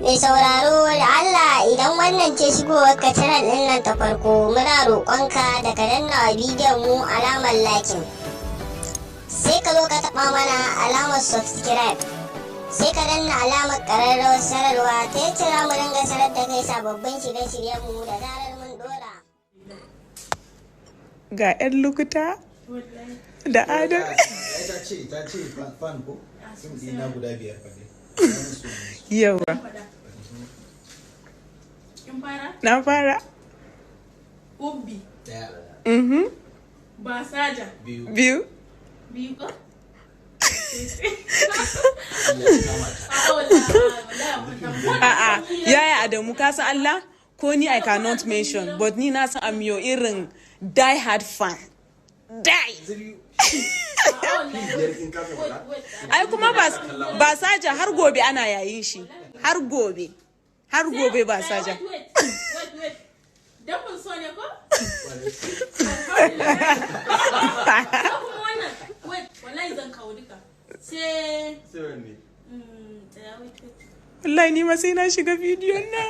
Mai sauraro da Allah idan wannan ce shigowar ka channel ɗin nan ta farko muna roƙonka da ka danna bidiyon mu alamar lakin. Sai ka zo ka taɓa mana alamar subscribe. Sai ka danna alamar ƙararrawar sanarwa ta yadda za mu dinga sanar da kai sababbin shirye-shiryen mu da zarar mun ɗora. Ga 'yan lukuta da adam. Ta ce fan ko? Sun dina guda 5 fa ne. Yawa. Na fara. Ubbi. Daya. Basaja. Biyu. Ko? A'a, yaya Adamu ka san Allah? Ko ni I cannot mention, but ni na san I'm your irin die hard fan. Die. Ai kuma ba saja har gobe ana yayin shi. Har gobe ba saja. Wait. Dan mun so ne ko? Wait, wallahi zan kawo duka. Sai wanne? Wallahi ni ma sai na shiga bidiyon nan.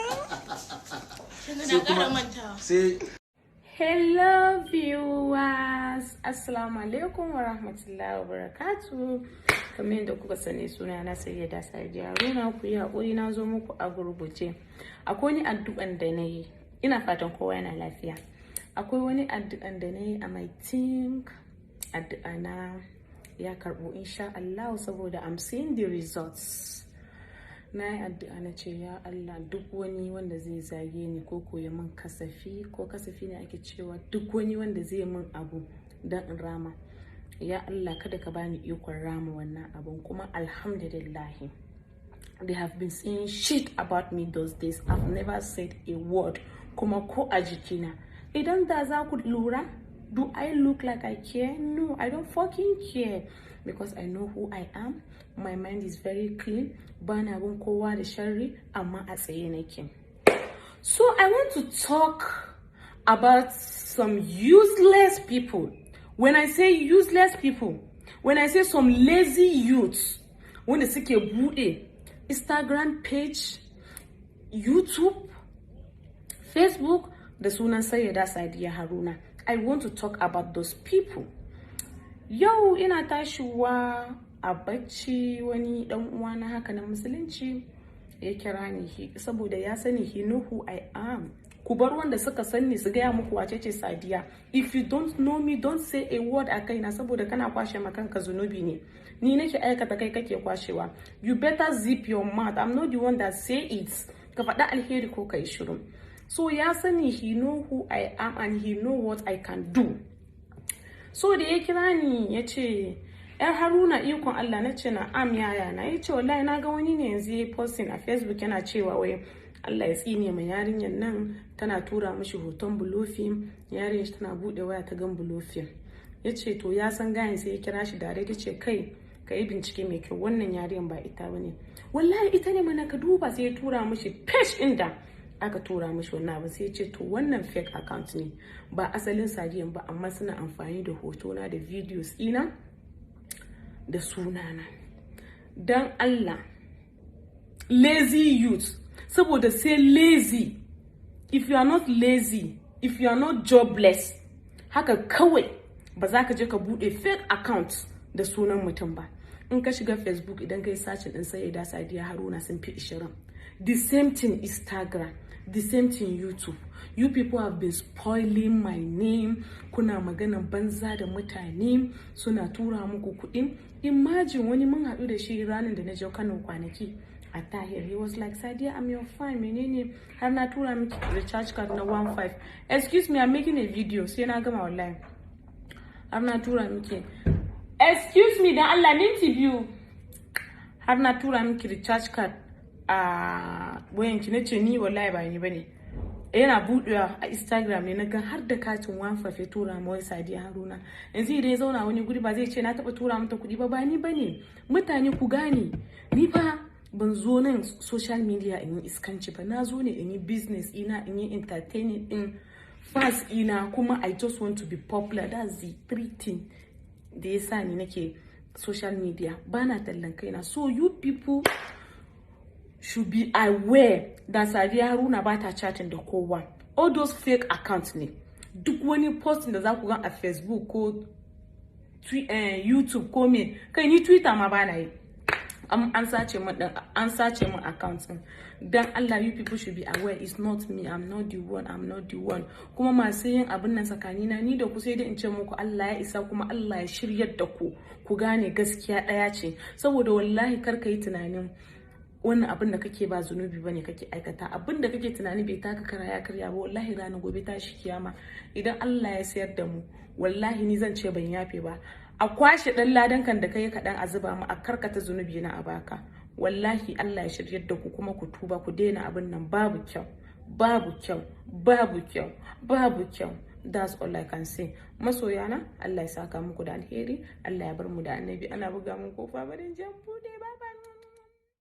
Sai Hello viewers, assalamu alaikum wa rahmatullahi wa barakatuh. Kamar yadda kuka sani suna na Sayyida Sadiya Haruna, ku yi haƙuri na zo muku a gurguje. Akwai wani addu'an da na yi, ina fatan kowa yana lafiya. Akwai wani addu'an da na yi a my think addu'a na ya karɓo insha Allah saboda I'm seeing the results. Na yi addu'a na ce ya Allah duk wani wanda zai zage ni ko ya min kasafi ko kasafi ne ake cewa duk wani wanda zai min abu don in rama, ya Allah kada ka bani ikon rama wannan abun. Kuma alhamdulillah they have been saying shit about me those days. I've never said a word. Kuma ko a jikina idan da za ku lura, do I look like I care? No, I don't fucking care, because I know who I am. My mind is very clean. Bana bin kowa da sharri, amma a tsaye nake. So I want to talk about some useless people. When I say useless people, when I say some lazy youths, wanda suke bude Instagram page, YouTube, Facebook da sunan Sayyida Sadiya Haruna. I want to talk about those people. Yau ina tashiwa a bacci, wani dan uwana haka na musulunci ya kira ni saboda ya sani he know who I am. Ku bar wanda suka sani su gaya muku wace ce Sadiya. If you don't know me, don't say a word a kaina saboda kana kwashe makanka zunubi ne. Ni nake aikata kai kake kwashewa. You better zip your mouth. I'm not the one that say it. Ka faɗa alheri ko kai shiru. So ya sani he know who I am and he know what I can do. So da ya kira ni ya ce, ‘yar Haruna ikon Allah, na ce na'am yaya na. Ya ce wallahi na ga wani ne yanzu ya posting a Facebook yana cewa wai Allah ya tsine mai yarinyar nan, tana tura mishi hoton bulofin, yarinyar shi tana bude waya ta gan bulofin. Ya ce to ya san gayin, sai ya kira shi dare, ya ce kai ka yi bincike mai kyau, wannan yarinyar ba ita bane. Wallahi ita ne mana, ka duba. Sai ya tura mishi page inda aka tura mishi wannan abu. Sai ya ce to wannan fake account ne, ba asalin Sadiyan ba, amma suna amfani da hotona da videos ina da sunana. Dan Allah, lazy youth, saboda say lazy. If you are not lazy, if you are not jobless, haka kawai ba za ka je ka bude fake account da sunan mutum ba. In ka shiga Facebook, idan kai search din Sayyida Sadiya Haruna sun fi 20. The same thing Instagram, the same thing YouTube. You people have been spoiling my name. Kuna maganan banza da mutane, suna tura muku kuɗi. Imagine wani mun haɗu da shi ranar da na je Kano kwanaki a Tahir. He was like, Sadiya, I'm your fan. Menene har na tura miki recharge card na 15. Excuse me, I'm making a video. Sai na gama wallahi. Har na tura miki. Excuse me, dan Allah, minti biyu. Har na tura miki recharge card a wayanki. Na ce ni wallahi ba ni bane. Yana buɗewa a Instagram ne na ga har da katin 15 ya tura ma wai Sadiya Haruna. Yanzu idan ya zauna wani guri ba zai ce na taɓa tura mata kuɗi ba ni bane. Mutane ku gane, ni fa ban zo nan social media in yi iskanci ba. Na zo ne in yi business ina, in yi entertaining in fans ina, kuma I just want to be popular. That's the 3 things da yasa ni nake social media. Bana tallan kaina. So you people should be aware that Sadiya Haruna ba ta chatting da kowa. All those fake accounts ne. Duk wani posting da za ku gan a Facebook ko YouTube ko me, kai ni Twitter ma ba na yi. An sace min account din. Dan Allah, you people should be aware, it's not me, I'm not the one. Kuma masu yin abin nan tsakanina ni da ku sai dai in ce muku Allah ya isa, kuma Allah ya shiryar da ku gane gaskiya daya ce. Saboda wallahi kar ka yi tunanin wannan abin da kake ba zunubi bane kake aikata. Abin da kake tunani bai taka kara ya karya ba, wallahi ranar gobe tashi kiyama idan Allah ya sayar da mu, wallahi ni zan ce ban yafe ba. A kwashe dan ladan kan da kai kaɗan a zuba mu, a karkata zunubi na a baka. Wallahi Allah ya shiryar da ku kuma ku tuba, ku daina abin nan. Babu kyau. That's all I can say. Masoyana, Allah ya saka muku da alheri, Allah ya bar mu da annabi. Ana buga mun kofa barin jan bude, bye bye.